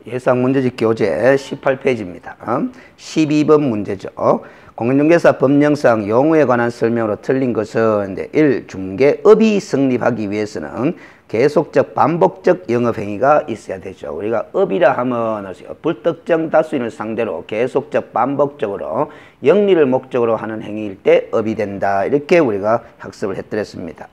예상문제집 교재 18페이지입니다. 12번 문제죠. 공인중개사 법령상 용어에 관한 설명으로 틀린 것은 1. 중개업이 성립하기 위해서는 계속적 반복적 영업행위가 있어야 되죠. 우리가 업이라 하면 불특정 다수인을 상대로 계속적 반복적으로 영리를 목적으로 하는 행위일 때 업이 된다. 이렇게 우리가 학습을 해드렸습니다.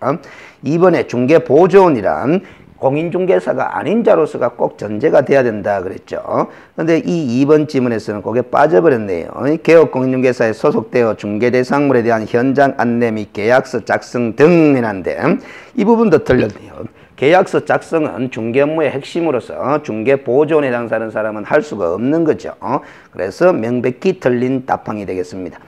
2번에 중개보조원이란 공인중개사가 아닌 자로서가 꼭 전제가 돼야 된다 그랬죠. 그런데 이 2번 지문에서는 그게 빠져버렸네요. 개업공인중개사에 소속되어 중개대상물에 대한 현장 안내 및 계약서 작성 등 해놨는데 이 부분도 틀렸네요. 계약서 작성은 중개 업무의 핵심으로서 중개보조원에 해당하는 사람은 할 수가 없는 거죠. 그래서 명백히 틀린 답항이 되겠습니다.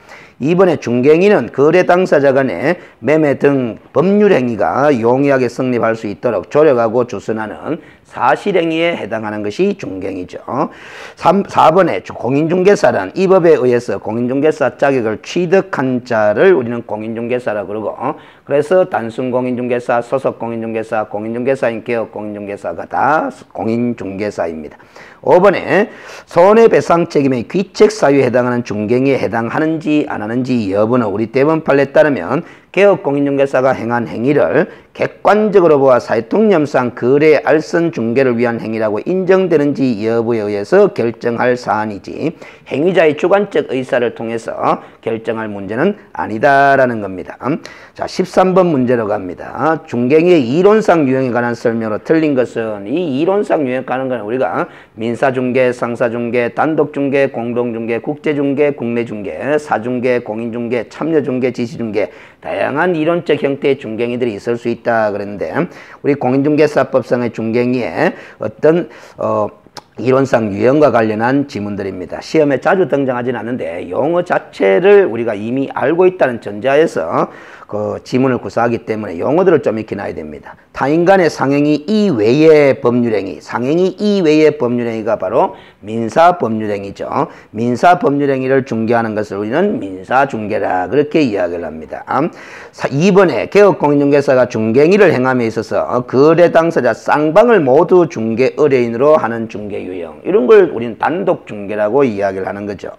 2번에 중개행위는 거래 당사자 간의 매매 등 법률행위가 용이하게 성립할 수 있도록 조력하고 주선하는 사실행위에 해당하는 것이 중개행위죠. 4번에 공인중개사란 이 법에 의해서 공인중개사 자격을 취득한 자를 우리는 공인중개사라고 그러고 그래서 단순 공인중개사, 소속 공인중개사, 공인중개사인 개업 공인중개사가 다 공인중개사입니다. 5번에 손해배상 책임의 귀책 사유에 해당하는 중개행위에 해당하는지 안 하는지 여부는 우리 대법원 판례에 따르면 개업 공인중개사가 행한 행위를 객관적으로 보아 사회통념상 거래 알선 중개를 위한 행위라고 인정되는지 여부에 의해서 결정할 사안이지 행위자의 주관적 의사를 통해서 결정할 문제는 아니다라는 겁니다. 자, 13번 문제로 갑니다. 중개행위의 이론상 유형에 관한 설명으로 틀린 것은 이 이론상 유형에 관한 건 우리가 민사중개, 상사중개, 단독중개, 공동중개, 국제중개, 국내중개, 사중개, 공인중개, 참여중개, 지시중개 다양한 이론적 형태의 중개행위들이 있을 수 있다 그랬는데 우리 공인중개사법상의 중개행위에 어떤 이론상 유형과 관련한 지문들입니다. 시험에 자주 등장하지는 않는데 용어 자체를 우리가 이미 알고 있다는 전제하에서 그 지문을 구사하기 때문에 용어들을 좀 익혀놔야 됩니다. 타인간의 상행위 이외의 법률행위, 상행위 이외의 법률행위가 바로 민사법률행위죠. 민사법률행위를 중개하는 것을 우리는 민사중개라 그렇게 이야기를 합니다. 2번에 개업공인중개사가 중개행위를 행함에 있어서 거래 당사자 쌍방을 모두 중개 의뢰인으로 하는 중개 유형 이런 걸 우리는 단독중개라고 이야기를 하는 거죠.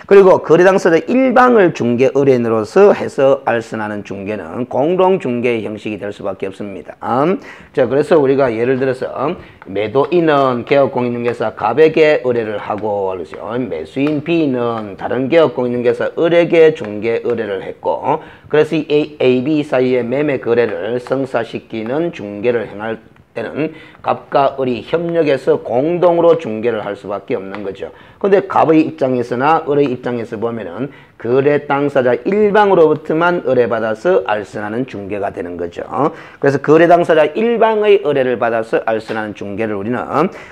그리고 거래 당사자 일방을 중개 의뢰인으로서 해서 알선하는 중개는 공동중개의 형식이 될 수밖에 없습니다. 자, 그래서 우리가 예를 들어서 매도인은 개업공인중개사 갑에게 의뢰를 하고 그러죠. 매수인 B는 다른 개업공인중개사 을에게 중개 의뢰를 했고 그래서 이 A, B 사이의 매매 거래를 성사시키는 중개를 행할 때는 갑과 을이 협력해서 공동으로 중개를 할 수밖에 없는 거죠. 근데 갑의 입장에서나 을의 입장에서 보면은 거래 당사자 일방으로부터만 의뢰받아서 알선하는 중개가 되는 거죠. 그래서 거래 당사자 일방의 의뢰를 받아서 알선하는 중개를 우리는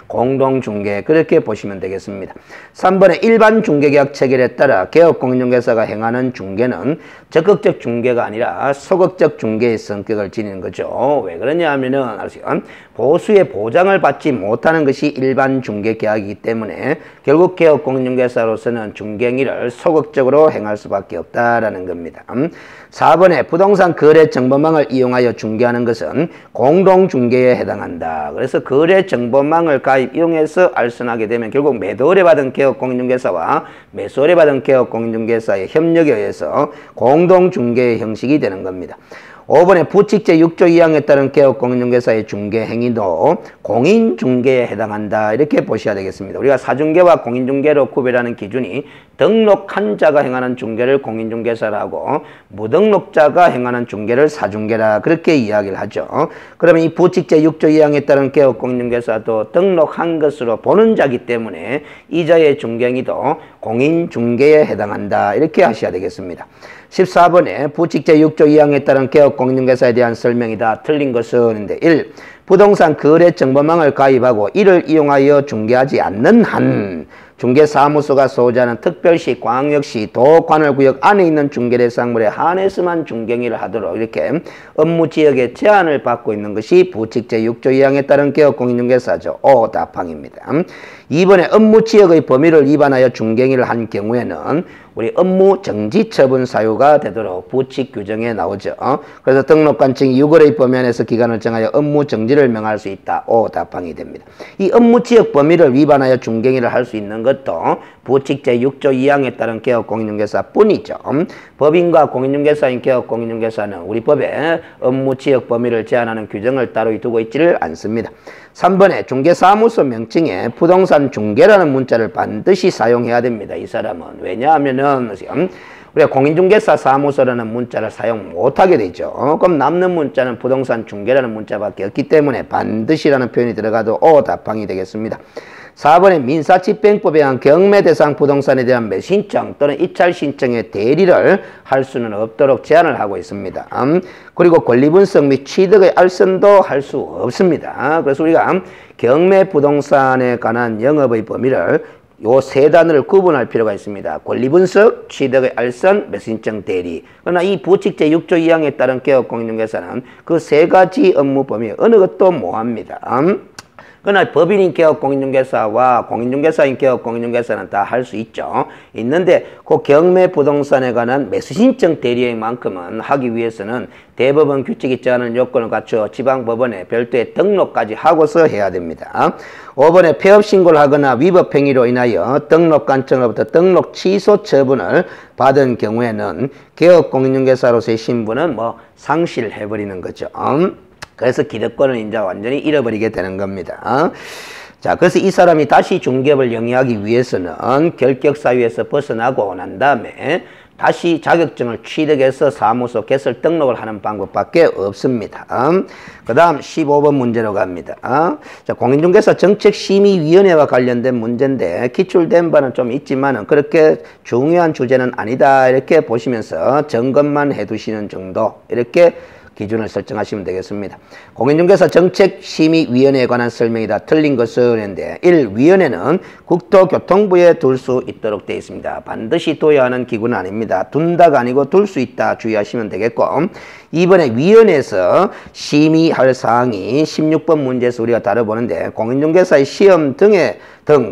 공동중개 그렇게 보시면 되겠습니다. 3번에 일반 중개계약 체결에 따라 개업공인중개사가 행하는 중개는 적극적 중개가 아니라 소극적 중개의 성격을 지니는 거죠. 왜 그러냐 하면은 보수의 보장을 받지 못하는 것이 일반 중개계약이기 때문에 결국 개업공인중개사로서는 중개행위를 소극적으로 행할 수밖에 없다라는 겁니다. 4번에 부동산 거래 정보망을 이용하여 중개하는 것은 공동중개에 해당한다. 그래서 거래 정보망을 이용해서 알선하게 되면 결국 매도 의뢰받은 개업공인중개사와 매수 의뢰받은 개업공인중개사의 협력에 의해서 공동중개의 형식이 되는 겁니다. 5번에 부칙 제6조 2항에 따른 개업공인중개사의 중개행위도 공인중개에 해당한다. 이렇게 보셔야 되겠습니다. 우리가 사중개와 공인중개로 구별하는 기준이 등록한 자가 행하는 중개를 공인중개사라고 무등록자가 행하는 중개를 사중개라 그렇게 이야기를 하죠. 그러면 이 부칙 제6조 2항에 따른 개업공인중개사도 등록한 것으로 보는 자이기 때문에 이 자의 중개행위도 공인중개에 해당한다. 이렇게 하셔야 되겠습니다. 14번에 부칙 제6조 2항에 따른 개업공인중개사에 대한 설명이다. 틀린 것은 1. 부동산 거래 정보망을 가입하고 이를 이용하여 중개하지 않는 한 중개사무소가 소유하는 특별시, 광역시, 도, 관할구역 안에 있는 중개대상물에 한해서만 중개행위를 하도록 이렇게 업무지역의 제한을 받고 있는 것이 부칙 제6조 2항에 따른 개업공인중개사죠. O 답항입니다. 2번에 업무지역의 범위를 위반하여 중개행위를 한 경우에는 우리 업무 정지 처분 사유가 되도록 부칙 규정에 나오죠. 그래서 등록관청이 6월의 범위안에서 기간을 정하여 업무 정지를 명할 수 있다. O 답항이 됩니다. 이 업무 지역 범위를 위반하여 중갱의를 할 수 있는 것도 부칙 제6조 2항에 따른 개업공인중개사뿐이죠. 법인과 공인중개사인 개업공인중개사는 우리 법에 업무 지역 범위를 제한하는 규정을 따로 두고 있지를 않습니다. 3번에 중개사무소 명칭에 부동산 중개라는 문자를 반드시 사용해야 됩니다. 이 사람은. 왜냐하면은 우리가 공인중개사 사무소라는 문자를 사용 못하게 되죠. 그럼 남는 문자는 부동산 중개라는 문자밖에 없기 때문에 반드시라는 표현이 들어가도 O 답항이 되겠습니다. 4번에 민사집행법에 의한 경매 대상 부동산에 대한 매수신청 또는 입찰 신청의 대리를 할 수는 없도록 제한을 하고 있습니다. 그리고 권리분석 및 취득의 알선도 할 수 없습니다. 그래서 우리가 경매 부동산에 관한 영업의 범위를 요 세 단어를 구분할 필요가 있습니다. 권리분석, 취득의 알선, 매수신청 대리. 그러나 이 부칙 제6조 2항에 따른 개업공인중개사는 그 세 가지 업무 범위 어느 것도 못합니다. 그러나 법인인 개업공인중개사와 공인중개사인 개업공인중개사는 다 할 수 있죠. 있는데 그 경매 부동산에 관한 매수신청 대리행만큼은 하기 위해서는 대법원 규칙이 정하는 요건을 갖춰 지방법원에 별도의 등록까지 하고서 해야 됩니다. 5번에 폐업신고를 하거나 위법행위로 인하여 등록관청으로부터 등록 취소 처분을 받은 경우에는 개업공인중개사로서의 신분은 상실해버리는 거죠. 그래서 기득권을 이제 완전히 잃어버리게 되는 겁니다. 자, 그래서 이 사람이 다시 중개업을 영위하기 위해서는 결격사유에서 벗어나고 난 다음에 다시 자격증을 취득해서 사무소 개설 등록을 하는 방법밖에 없습니다. 그 다음 15번 문제로 갑니다. 자, 공인중개사 정책심의위원회와 관련된 문제인데 기출된 바는 좀 있지만은 그렇게 중요한 주제는 아니다 이렇게 보시면서 점검만 해두시는 정도 이렇게 기준을 설정하시면 되겠습니다. 공인중개사 정책심의위원회에 관한 설명이다. 틀린 것은 했는데 1. 위원회는 국토교통부에 둘 수 있도록 되어 있습니다. 반드시 둬야 하는 기구는 아닙니다. 둔다가 아니고 둘 수 있다 주의하시면 되겠고 2번에 위원회에서 심의할 사항이 16번 문제에서 우리가 다뤄보는데 공인중개사의 시험 등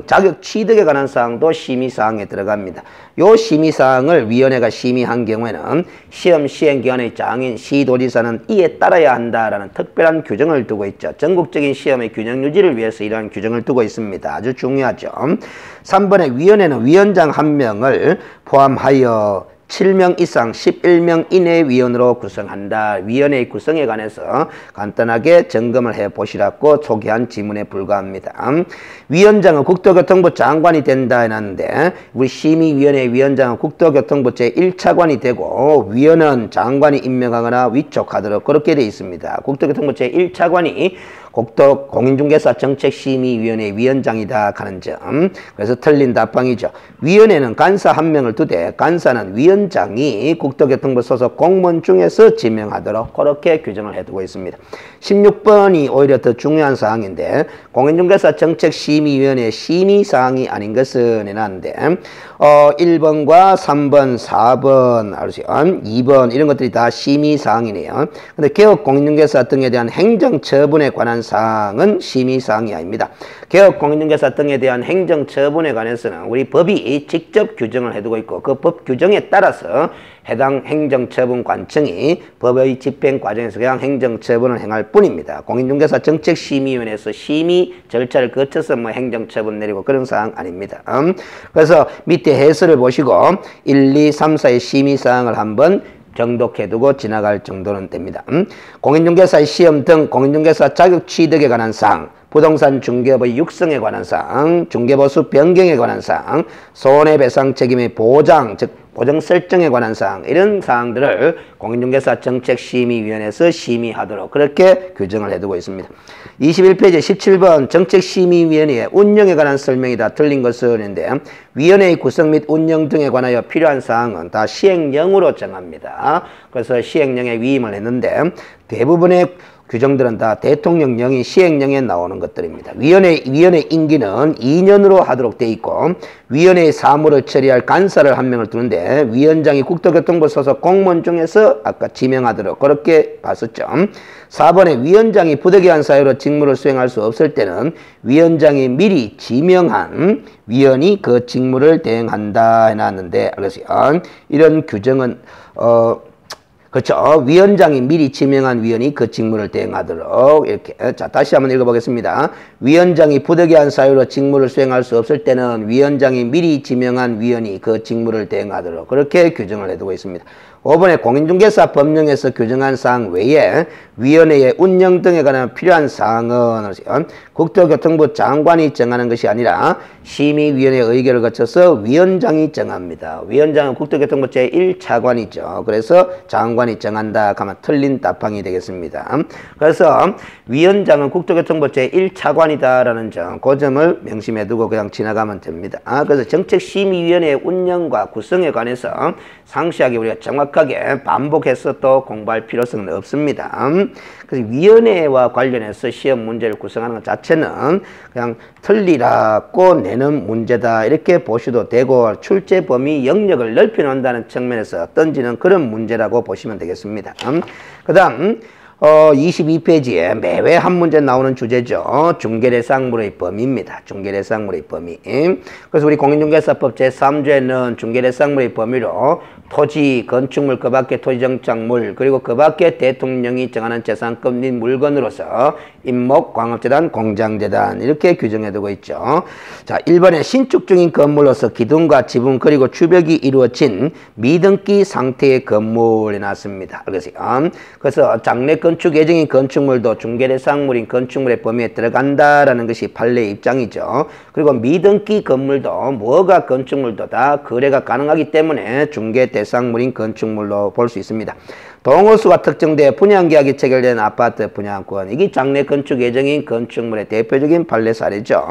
자격 취득에 관한 사항도 심의사항에 들어갑니다. 요 심의사항을 위원회가 심의한 경우에는 시험 시행기관의 장인 시도지사는 이에 따라야 한다라는 특별한 규정을 두고 있죠. 전국적인 시험의 균형 유지를 위해서 이러한 규정을 두고 있습니다. 아주 중요하죠. 3번에 위원회는 위원장 1명을 포함하여 7명 이상 11명 이내의 위원으로 구성한다. 위원회의 구성에 관해서 간단하게 점검을 해보시라고 소개한 지문에 불과합니다. 위원장은 국토교통부 장관이 된다 해놨는데 우리 심의위원회 위원장은 국토교통부 제1차관이 되고 위원은 장관이 임명하거나 위촉하도록 그렇게 되어 있습니다. 국토교통부 제1차관이 공인중개사 정책심의위원회 위원장이다 하는 점. 그래서 틀린 답방이죠. 위원회는 간사 1명을 두되 간사는 위원장이 국토교통부 소속 공무원 중에서 지명하도록 그렇게 규정을 해두고 있습니다. 16번이 오히려 더 중요한 사항인데 공인중개사 정책심의위원회 심의사항이 아닌 것은 해놨는데 1번과 3번, 4번, 2번 이런 것들이 다 심의사항이네요. 근데 개업공인중개사 등에 대한 행정처분에 관한 사항은 심의사항이 아닙니다. 개업공인중개사 등에 대한 행정처분에 관해서는 우리 법이 직접 규정을 해두고 있고 그 법 규정에 따라서 해당 행정처분관청이 법의 집행 과정에서 그냥 행정처분을 행할 뿐입니다. 공인중개사 정책심의위원회에서 심의 절차를 거쳐서 행정처분 내리고 그런 사항 아닙니다. 그래서 밑에 해설을 보시고 1, 2, 3, 4의 심의사항을 한번 정독해두고 지나갈 정도는 됩니다. 공인중개사의 시험 등 공인중개사 자격 취득에 관한 사항, 부동산 중개업의 육성에 관한 사항, 중개보수 변경에 관한 사항, 손해배상 책임의 보장, 즉 보정 설정에 관한 사항 이런 사항들을 공인중개사 정책심의위원회에서 심의하도록 그렇게 규정을 해두고 있습니다. 21페이지 17번 정책심의위원회의 운영에 관한 설명이다. 틀린 것은 있는데 위원회의 구성 및 운영 등에 관하여 필요한 사항은 다 시행령으로 정합니다. 그래서 시행령에 위임을 했는데 대부분의 규정들은 다 대통령령이 시행령에 나오는 것들입니다. 위원회 임기는 2년으로 하도록 돼 있고 위원회의 사무를 처리할 간사를 한 명을 두는데 위원장이 국토교통부 소속 공무원 중에서 아까 지명하도록 그렇게 봤었죠. 4번에 위원장이 부득이한 사유로 직무를 수행할 수 없을 때는 위원장이 미리 지명한 위원이 그 직무를 대행한다 해놨는데 알겠어요. 이런 규정은 그렇죠. 위원장이 미리 지명한 위원이 그 직무를 대행하도록 이렇게. 자, 다시 한번 읽어보겠습니다. 위원장이 부득이한 사유로 직무를 수행할 수 없을 때는 위원장이 미리 지명한 위원이 그 직무를 대행하도록 그렇게 규정을 해두고 있습니다. 5번에 공인중개사 법령에서 규정한 사항 외에 위원회의 운영 등에 관한 필요한 사항은 국토교통부 장관이 정하는 것이 아니라 심의위원회 의결을 거쳐서 위원장이 정합니다. 위원장은 국토교통부 제1차관이죠. 그래서 장관이 정한다 하면 틀린 답항이 되겠습니다. 그래서 위원장은 국토교통부 제1차관이다라는 점, 그 점을 명심해 두고 그냥 지나가면 됩니다. 그래서 정책심의위원회의 운영과 구성에 관해서 상세하게 우리가 정확하게 반복해서 또 공부할 필요성은 없습니다. 그래서 위원회와 관련해서 시험 문제를 구성하는 것 자체는 그냥 틀리라고 내는 문제다 이렇게 보셔도 되고 출제 범위 영역을 넓혀놓는다는 측면에서 던지는 그런 문제라고 보시면 되겠습니다. 그 다음 22페이지에 매회 한 문제 나오는 주제죠. 중개대상물의 범위입니다. 중개대상물의 범위. 그래서 우리 공인중개사법 제3조에는 중개대상물의 범위로 토지, 건축물, 그 밖의 토지정착물, 그리고 그 밖의 대통령이 정하는 재산급 및 물건으로서 임목, 광업재단, 공장재단 이렇게 규정해두고 있죠. 자, 1번에 신축 중인 건물로서 기둥과 지붕 그리고 주벽이 이루어진 미등기 상태의 건물이 나왔습니다. 그래서 장래 건축 예정인 건축물도 중개대상물인 건축물의 범위에 들어간다라는 것이 판례의 입장이죠. 그리고 미등기 건물도 뭐가 건축물도 다 거래가 가능하기 때문에 중개대상물인 건축물로 볼 수 있습니다. 동호수가 특정돼 분양계약이 체결된 아파트 분양권, 이게 장래 건축 예정인 건축물의 대표적인 판례 사례죠.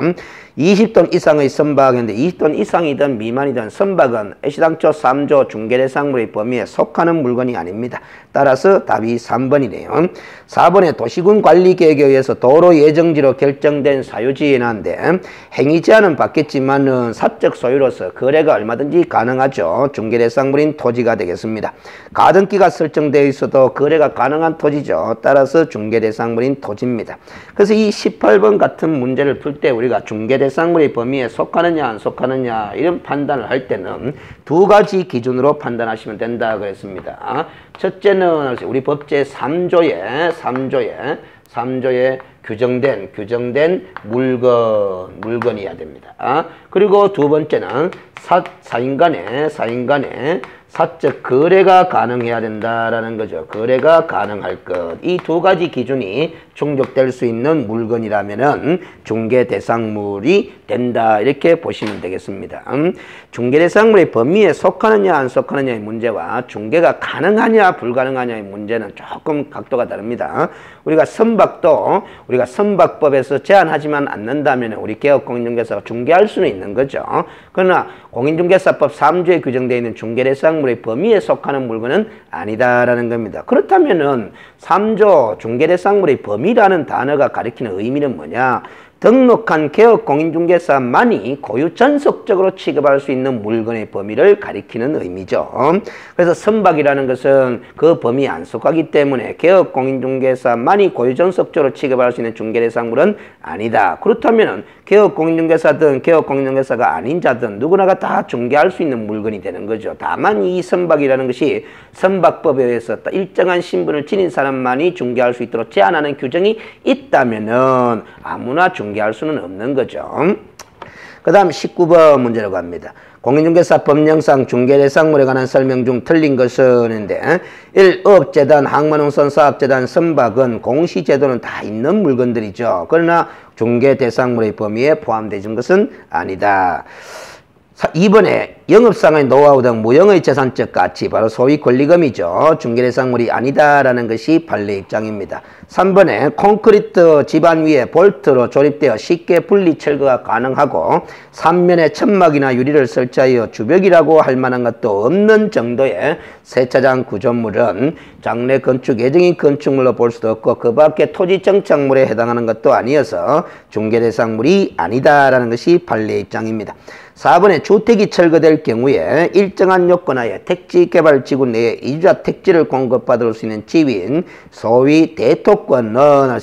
20톤 이상의 선박인데 20톤 이상이든 미만이든 선박은 애시당초 3조 중개대상물의 범위에 속하는 물건이 아닙니다. 따라서 답이 3번이네요. 4번에 도시군 관리계획에 의해서 도로 예정지로 결정된 사유지에 나는데 행위 제한은 받겠지만은 사적 소유로서 거래가 얼마든지 가능하죠. 중개대상물인 토지가 되겠습니다. 가등기가 설정되어 있어도 거래가 가능한 토지죠. 따라서 중개대상물인 토지입니다. 그래서 이 18번 같은 문제를 풀 때 우리가 중개대상물의 범위에 속하느냐 안 속하느냐 이런 판단을 할 때는 두 가지 기준으로 판단하시면 된다 그랬습니다. 첫째는 우리 법 제3조에 규정된 물건이어야 됩니다. 그리고 두 번째는 사인 간의 사적 거래가 가능해야 된다라는 거죠. 거래가 가능할 것. 이 두 가지 기준이 충족될 수 있는 물건이라면은 중개대상물이 된다. 이렇게 보시면 되겠습니다. 중개대상물의 범위에 속하느냐 안 속하느냐의 문제와 중개가 가능하냐 불가능하냐의 문제는 조금 각도가 다릅니다. 우리가 선박법에서 제한하지만 않는다면 우리 개업공인중개사가 중개할 수는 있는 거죠. 그러나 공인중개사법 3조에 규정되어 있는 중개대상물의 범위에 속하는 물건은 아니다라는 겁니다. 그렇다면은 3조 중개대상물의 범위라는 단어가 가리키는 의미는 뭐냐? 등록한 개업공인중개사만이 고유전속적으로 취급할 수 있는 물건의 범위를 가리키는 의미죠. 그래서 선박이라는 것은 그 범위에 안 속하기 때문에 개업공인중개사만이 고유전속적으로 취급할 수 있는 중개대상물은 아니다. 그렇다면 개업공인중개사든 개업공인중개사가 아닌 자든 누구나가 다 중개할 수 있는 물건이 되는 거죠. 다만 이 선박이라는 것이 선박법에 의해서 일정한 신분을 지닌 사람만이 중개할 수 있도록 제한하는 규정이 있다면은 아무나 중개할 수는 없는 거죠. 그 다음 19번 문제로 갑니다. 공인중개사 법령상 중개대상물에 관한 설명 중 틀린 것은 1. 업재단, 항만홍선 사업재단, 선박은 공시제도는 다 있는 물건들이죠. 그러나 중개대상물의 범위에 포함되는 것은 아니다. 2번에 영업상의 노하우 등 무형의 재산적 가치, 바로 소위 권리금이죠. 중개대상물이 아니다라는 것이 판례 입장입니다. 3번에 콘크리트 지반 위에 볼트로 조립되어 쉽게 분리 철거가 가능하고 3면에 천막이나 유리를 설치하여 주벽이라고 할 만한 것도 없는 정도의 세차장 구조물은 장래 건축 예정인 건축물로 볼 수도 없고 그 밖에 토지 정착물에 해당하는 것도 아니어서 중개대상물이 아니다라는 것이 판례의 입장입니다. 4번에 주택이 철거될 경우에 일정한 요건하에 택지개발지구 내에 이주자 택지를 공급받을 수 있는 지위인 소위 대토권은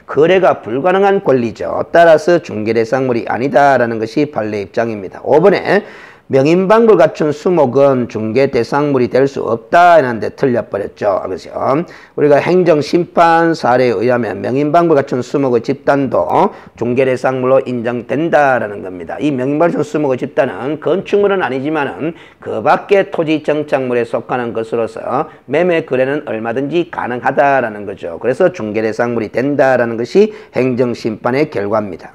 거래가 불가능한 권리죠. 따라서 중개대상물이 아니다라는 것이 판례 입장입니다. 5번에 명인방불 갖춘 수목은 중개대상물이 될 수 없다 했는데 틀려버렸죠. 그래서 우리가 행정심판 사례에 의하면 명인방불 갖춘 수목의 집단도 중개대상물로 인정된다라는 겁니다. 이 명인방불 갖춘 수목의 집단은 건축물은 아니지만은 그 밖에 토지 정착물에 속하는 것으로서 매매 거래는 얼마든지 가능하다라는 거죠. 그래서 중개대상물이 된다라는 것이 행정심판의 결과입니다.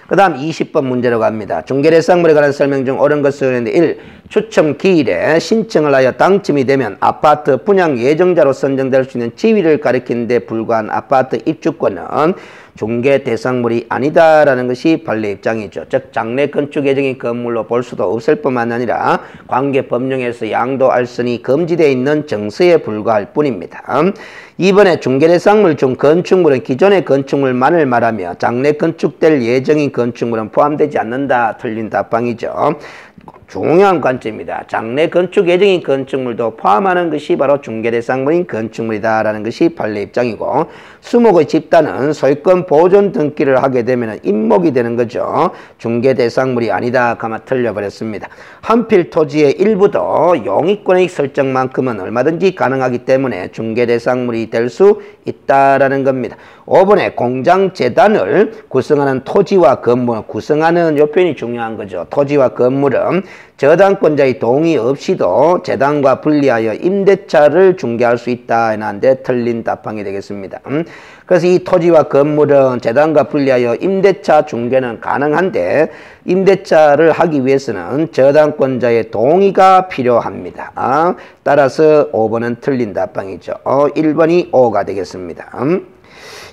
그 다음 20번 문제로 갑니다. 중개대상물에 관한 설명 중 옳은 것은 1. 추첨 기일에 신청을 하여 당첨이 되면 아파트 분양 예정자로 선정될 수 있는 지위를 가리키는 데 불과한 아파트 입주권은 중개대상물이 아니다라는 것이 판례 입장이죠. 즉 장래 건축 예정인 건물로 볼 수도 없을 뿐만 아니라 관계 법령에서 양도알선이 금지되어 있는 정서에 불과할 뿐입니다. 2번에 중개대상물 중 건축물은 기존의 건축물만을 말하며 장래 건축될 예정인 건축물은 포함되지 않는다. 틀린 답방이죠. 중요한 관점입니다. 장래 건축 예정인 건축물도 포함하는 것이 바로 중개대상물인 건축물이다라는 것이 판례 입장이고 수목의 집단은 소유권 보존 등기를 하게 되면 임목이 되는 거죠. 중개대상물이 아니다. 가마 틀려버렸습니다. 한필 토지의 일부도 용익권의 설정만큼은 얼마든지 가능하기 때문에 중개대상물이 될 수 있다라는 겁니다. 5번에 공장재단을 구성하는 토지와 건물, 구성하는 요 표현이 중요한 거죠. 토지와 건물은 저당권자의 동의 없이도 재단과 분리하여 임대차를 중개할 수 있다 하는데 틀린 답방이 되겠습니다. 그래서 이 토지와 건물은 재단과 분리하여 임대차 중개는 가능한데 임대차를 하기 위해서는 저당권자의 동의가 필요합니다. 따라서 5번은 틀린 답방이죠. 1번이 5가 되겠습니다.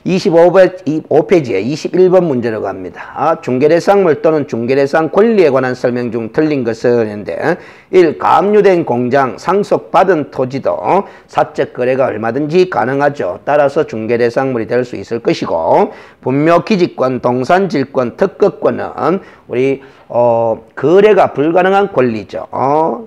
25페이지에 21번 문제로 갑니다. 중개대상물 또는 중개대상 권리에 관한 설명 중 틀린 것은 있는데 1. 가압류된 공장, 상속받은 토지도 사적 거래가 얼마든지 가능하죠. 따라서 중개대상물이 될 수 있을 것이고 분묘기지권, 동산질권, 특허권은 우리 거래가 불가능한 권리죠.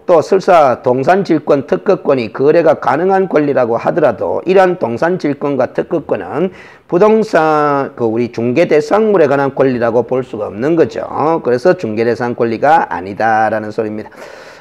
또 설사 동산질권, 특허권이 거래가 가능한 권리라고 하더라도 이러한 동산질권과 특허권은 부동산 우리 중개대상물에 관한 권리라고 볼 수가 없는 거죠. 그래서 중개대상 권리가 아니다라는 소리입니다.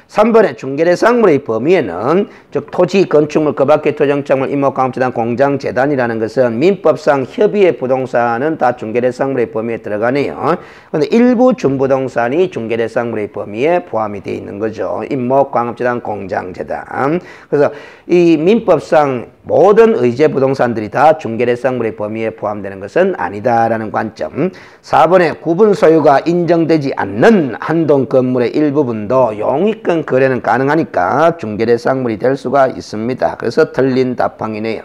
3번의 중개대상물의 범위에는 즉 토지, 건축물, 그 밖의 토정착물, 임목광업재단, 공장, 재단이라는 것은 민법상 협의의 부동산은 다 중개대상물의 범위에 들어가네요. 그런데 일부 준부동산이 중개대상물의 범위에 포함이 되어 있는 거죠. 임목광업재단, 공장, 재단. 그래서 이 민법상 모든 의제 부동산들이 다 중개대상물의 범위에 포함되는 것은 아니다라는 관점. 4번에 구분 소유가 인정되지 않는 한동 건물의 일부분도 용익권 거래는 가능하니까 중개대상물이 될 수가 있습니다. 그래서 틀린 답방이네요.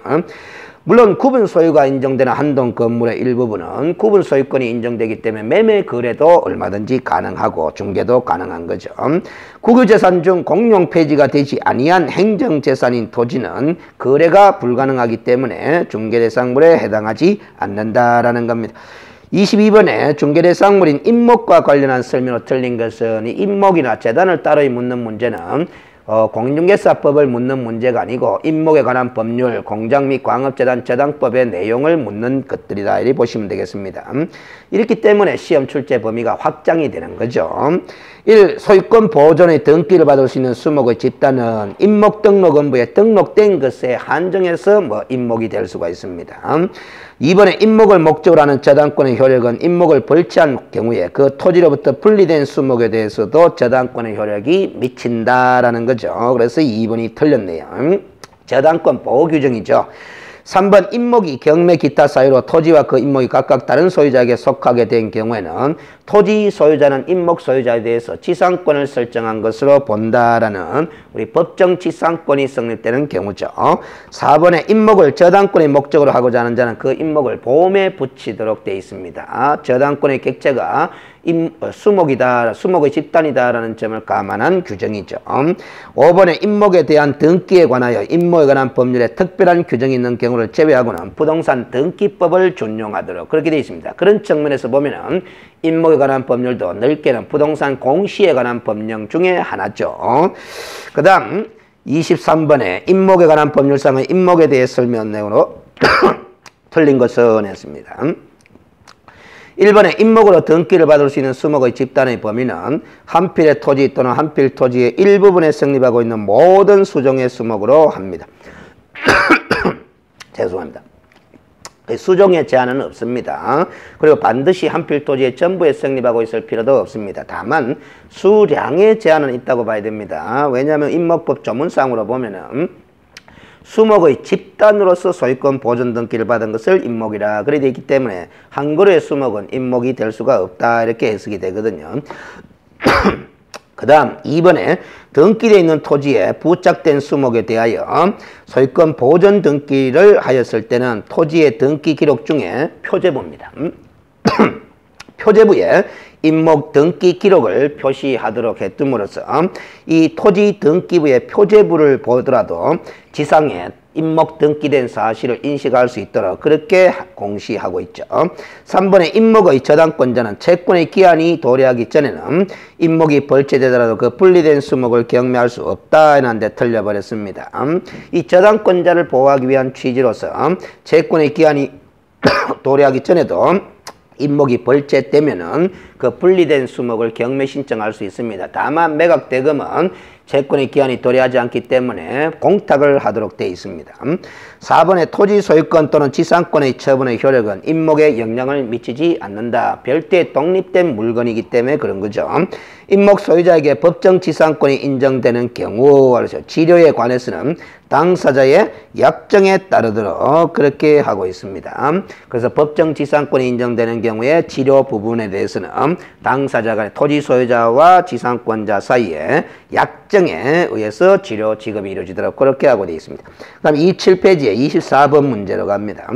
물론 구분 소유가 인정되는 한동 건물의 일부분은 구분 소유권이 인정되기 때문에 매매 거래도 얼마든지 가능하고 중개도 가능한 거죠. 국유재산 중 공용 폐지가 되지 아니한 행정재산인 토지는 거래가 불가능하기 때문에 중개대상물에 해당하지 않는다라는 겁니다. 22번에 중개대상물인 임목과 관련한 설명으로 틀린 것은 이 임목이나 재단을 따로 묻는 문제는 공인중개사법을 묻는 문제가 아니고 임목에 관한 법률, 공장 및 광업재단 저당법의 내용을 묻는 것들이다 이렇게 보시면 되겠습니다. 이렇기 때문에 시험 출제 범위가 확장이 되는 거죠. 1. 소유권 보존의 등기를 받을 수 있는 수목의 집단은 임목등록원부에 등록된 것에 한정해서 임목이 될 수가 있습니다. 2번에 임목을 목적으로 하는 저당권의 효력은 임목을 벌치한 경우에 그 토지로부터 분리된 수목에 대해서도 저당권의 효력이 미친다라는 거죠. 그래서 2번이 틀렸네요. 저당권 보호 규정이죠. 3번 임목이 경매 기타 사유로 토지와 그 임목이 각각 다른 소유자에게 속하게 된 경우에는 토지 소유자는 임목 소유자에 대해서 지상권을 설정한 것으로 본다라는 우리 법정 지상권이 성립되는 경우죠. 4번에 임목을 저당권의 목적으로 하고자 하는 자는 그 임목을 보험에 붙이도록 되어 있습니다. 저당권의 객체가 수목이다, 수목의 집단이다라는 점을 감안한 규정이죠. 5번에 임목에 대한 등기에 관하여 임목에 관한 법률에 특별한 규정이 있는 경우를 제외하고는 부동산 등기법을 준용하도록 그렇게 되어 있습니다. 그런 측면에서 보면은 임목에 관한 법률도 넓게는 부동산 공시에 관한 법령 중에 하나죠. 그 다음 23번에 임목에 관한 법률상의 임목에 대해 설명 내용으로 틀린 것은 했습니다. 1번에 임목으로 등기를 받을 수 있는 수목의 집단의 범위는 한 필의 토지 또는 한 필 토지의 일부분에 성립하고 있는 모든 수종의 수목으로 합니다. 죄송합니다. 수종의 제한은 없습니다. 그리고 반드시 한 필 토지의 전부에 성립하고 있을 필요도 없습니다. 다만 수량의 제한은 있다고 봐야 됩니다. 왜냐하면 임목법 조문상으로 보면은 수목의 집단으로서 소유권 보존 등기를 받은 것을 임목이라 그래 되어 있기 때문에 한 그루의 수목은 임목이 될 수가 없다 이렇게 해석이 되거든요. 그 다음 2번에 등기되어 있는 토지에 부착된 수목에 대하여 소유권 보존 등기를 하였을 때는 토지의 등기 기록 중에 표제부입니다. 표제부에 임목 등기 기록을 표시하도록 했음으로써 이 토지 등기부의 표제부를 보더라도 지상에 임목 등기된 사실을 인식할 수 있도록 그렇게 공시하고 있죠. 3번에 임목의 저당권자는 채권의 기한이 도래하기 전에는 임목이 벌채되더라도 그 분리된 수목을 경매할 수 없다 하는데 틀려버렸습니다. 이 저당권자를 보호하기 위한 취지로서 채권의 기한이 도래하기 전에도 임목이 벌채되면은 그 분리된 수목을 경매 신청할 수 있습니다. 다만 매각대금은 채권의 기한이 도래하지 않기 때문에 공탁을 하도록 되어 있습니다. 4번에 토지 소유권 또는 지상권의 처분의 효력은 임목에 영향을 미치지 않는다. 별도의 독립된 물건이기 때문에 그런 거죠. 임목 소유자에게 법정 지상권이 인정되는 경우, 지료에 관해서는 당사자의 약정에 따르도록 그렇게 하고 있습니다. 그래서 법정 지상권이 인정되는 경우에 지료 부분에 대해서는 당사자 간의 토지 소유자와 지상권자 사이에 약정에 의해서 지료 지급이 이루어지도록 그렇게 하고 되어 있습니다. 그 다음 27페이지에 24번 문제로 갑니다.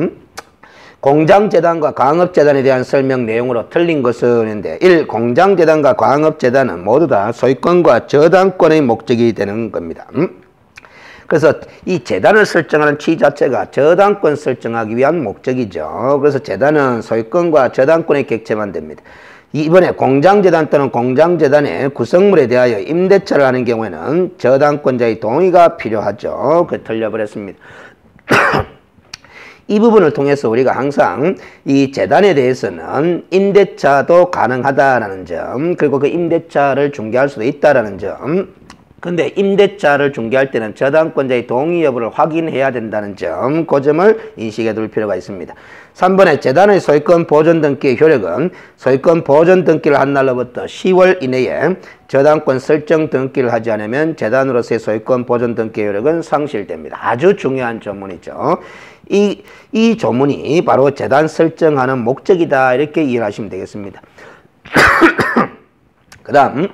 공장재단과 광업재단에 대한 설명 내용으로 틀린 것은 있는데 1. 공장재단과 광업재단은 모두 다 소유권과 저당권의 목적이 되는 겁니다. 그래서 이 재단을 설정하는 취지 자체가 저당권 설정하기 위한 목적이죠. 그래서 재단은 소유권과 저당권의 객체만 됩니다. 이번에 공장재단 또는 공장재단의 구성물에 대하여 임대차를 하는 경우에는 저당권자의 동의가 필요하죠. 그 틀려버렸습니다. 이 부분을 통해서 우리가 항상 이 재단에 대해서는 임대차도 가능하다라는 점, 그리고 그 임대차를 중개할 수도 있다라는 점, 근데 임대차를 중개할 때는 저당권자의 동의 여부를 확인해야 된다는 점, 그 점을 인식해 둘 필요가 있습니다. 3번에 재단의 소유권 보존 등기의 효력은 소유권 보존 등기를 한 날로부터 10월 이내에 저당권 설정 등기를 하지 않으면 재단으로서의 소유권 보존 등기의 효력은 상실됩니다. 아주 중요한 조문이죠. 이 조문이 바로 재단 설정하는 목적이다 이렇게 이해하시면 되겠습니다. 그 다음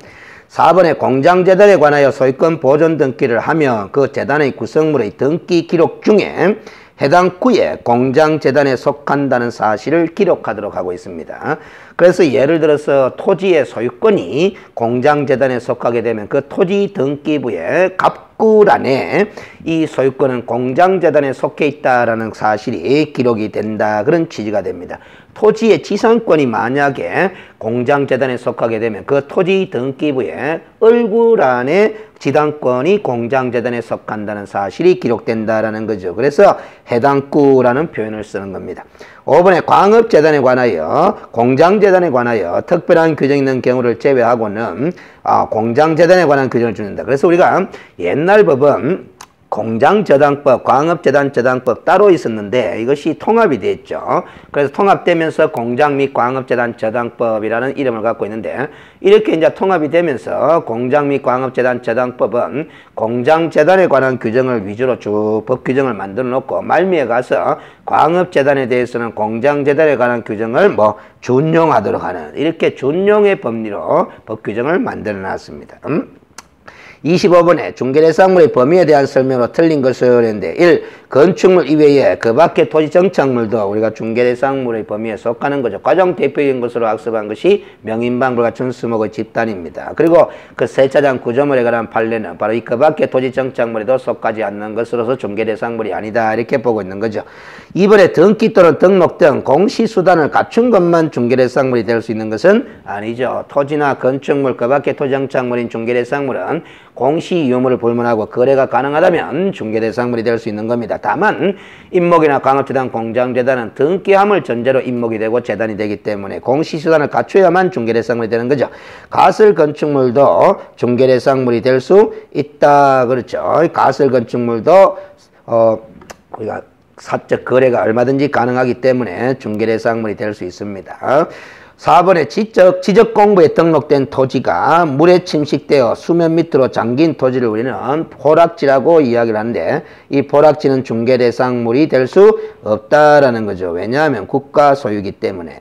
4번에 공장재단에 관하여 소유권 보존 등기를 하며 그 재단의 구성물의 등기 기록 중에 해당 구에 공장재단에 속한다는 사실을 기록하도록 하고 있습니다. 그래서 예를 들어서 토지의 소유권이 공장재단에 속하게 되면 그 토지 등기부의 갑구란에 이 소유권은 공장재단에 속해 있다라는 사실이 기록이 된다. 그런 취지가 됩니다. 토지의 지상권이 만약에 공장재단에 속하게 되면 그 토지 등기부의 얼굴안에 지당권이 공장재단에 속한다는 사실이 기록된다라는 거죠. 그래서 해당구라는 표현을 쓰는 겁니다. 5번에 광업재단에 관하여 공장재단에 관하여 특별한 규정이 있는 경우를 제외하고는 공장재단에 관한 규정을 주는다. 그래서 우리가 옛날 법은 공장저당법, 광업재단저당법 따로 있었는데 이것이 통합이 됐죠. 그래서 통합되면서 공장 및 광업재단저당법이라는 이름을 갖고 있는데 이렇게 이제 통합이 되면서 공장 및 광업재단저당법은 공장재단에 관한 규정을 위주로 쭉 법 규정을 만들어 놓고 말미에 가서 광업재단에 대해서는 공장재단에 관한 규정을 준용하도록 하는 이렇게 준용의 법리로 법 규정을 만들어 놨습니다. 25번에 중개대상물의 범위에 대한 설명으로 틀린 것을 했는데 1. 건축물 이외에 그 밖의 토지정착물도 우리가 중개대상물의 범위에 속하는 거죠. 가장 대표적인 것으로 학습한 것이 명인방불과 전수목의 집단입니다. 그리고 그 세차장 구조물에 관한 판례는 바로 이 그 밖의 토지정착물에도 속하지 않는 것으로서 중개대상물이 아니다 이렇게 보고 있는 거죠. 2번에 등기 또는 등록 등 공시수단을 갖춘 것만 중개대상물이 될 수 있는 것은 아니죠. 토지나 건축물 그 밖의 토지정착물인 중개대상물은 공시 유무를 불문하고 거래가 가능하다면 중개대상물이 될 수 있는 겁니다. 다만 임목이나 광업재단, 공장재단은 등기함을 전제로 임목이 되고 재단이 되기 때문에 공시수단을 갖춰야만 중개대상물이 되는 거죠. 가설 건축물도 중개대상물이 될 수 있다 그렇죠. 가설 건축물도 우리가 사적 거래가 얼마든지 가능하기 때문에 중개대상물이 될 수 있습니다. 4번에 지적 공부에 등록된 토지가 물에 침식되어 수면 밑으로 잠긴 토지를 우리는 포락지라고 이야기를 하는데 이 포락지는 중개대상물이 될 수 없다라는 거죠. 왜냐하면 국가 소유이기 때문에.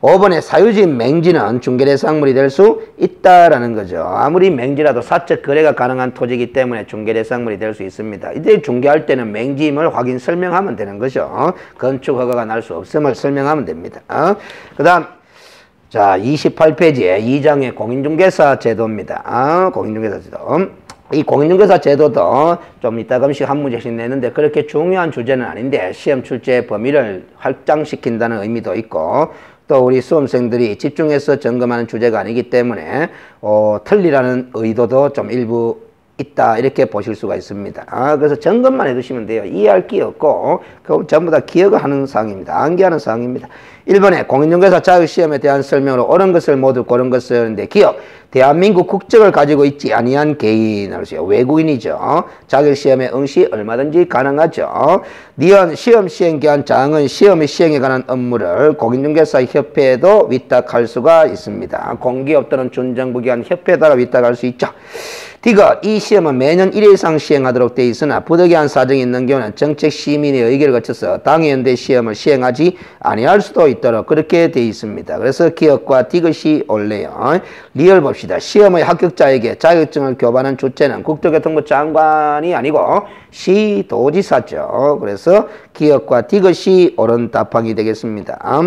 5번에 사유지 맹지는 중개대상물이 될 수 있다라는 거죠. 아무리 맹지라도 사적 거래가 가능한 토지이기 때문에 중개대상물이 될 수 있습니다. 이때 중개할 때는 맹지임을 확인 설명하면 되는 거죠. 건축 허가가 날 수 없음을 설명하면 됩니다. 그 다음 자 28페이지에 2장의 공인중개사 제도입니다. 공인중개사 제도. 이 공인중개사 제도도 좀 이따금씩 한 문제씩 내는데 그렇게 중요한 주제는 아닌데 시험 출제 범위를 확장시킨다는 의미도 있고 또 우리 수험생들이 집중해서 점검하는 주제가 아니기 때문에 틀리라는 의도도 좀 일부 있다 이렇게 보실 수가 있습니다. 그래서 점검만 해두시면 돼요. 이해할 게 없고 그건 전부 다 기억하는 사항입니다. 암기하는 사항입니다. 1번에 공인중개사 자격시험에 대한 설명으로 옳은 것을 모두 고른 것을 하는데 기억 대한민국 국적을 가지고 있지 아니한 개인 외국인이죠. 자격시험에 응시 얼마든지 가능하죠. 니은 시험 시행 기한 장은 시험의 시행에 관한 업무를 공인중개사 협회에도 위탁할 수가 있습니다. 공기업 또는 준정부 기관 협회에다가 위탁할 수 있죠. 디귿 이 시험은 매년 1회 이상 시행하도록 되어 있으나 부득이한 사정이 있는 경우는 정책 시민의 의결을 거쳐서 당연대 시험을 시행하지 아니할 수도 있도록 그렇게 되어 있습니다. 그래서 기억과 디귿이 옳네요. 리얼 봅시다. 시험의 합격자에게 자격증을 교반한 주체는 국토교통부 장관이 아니고 시도지사죠. 그래서 기억과 디귿이 옳은 답항이 되겠습니다.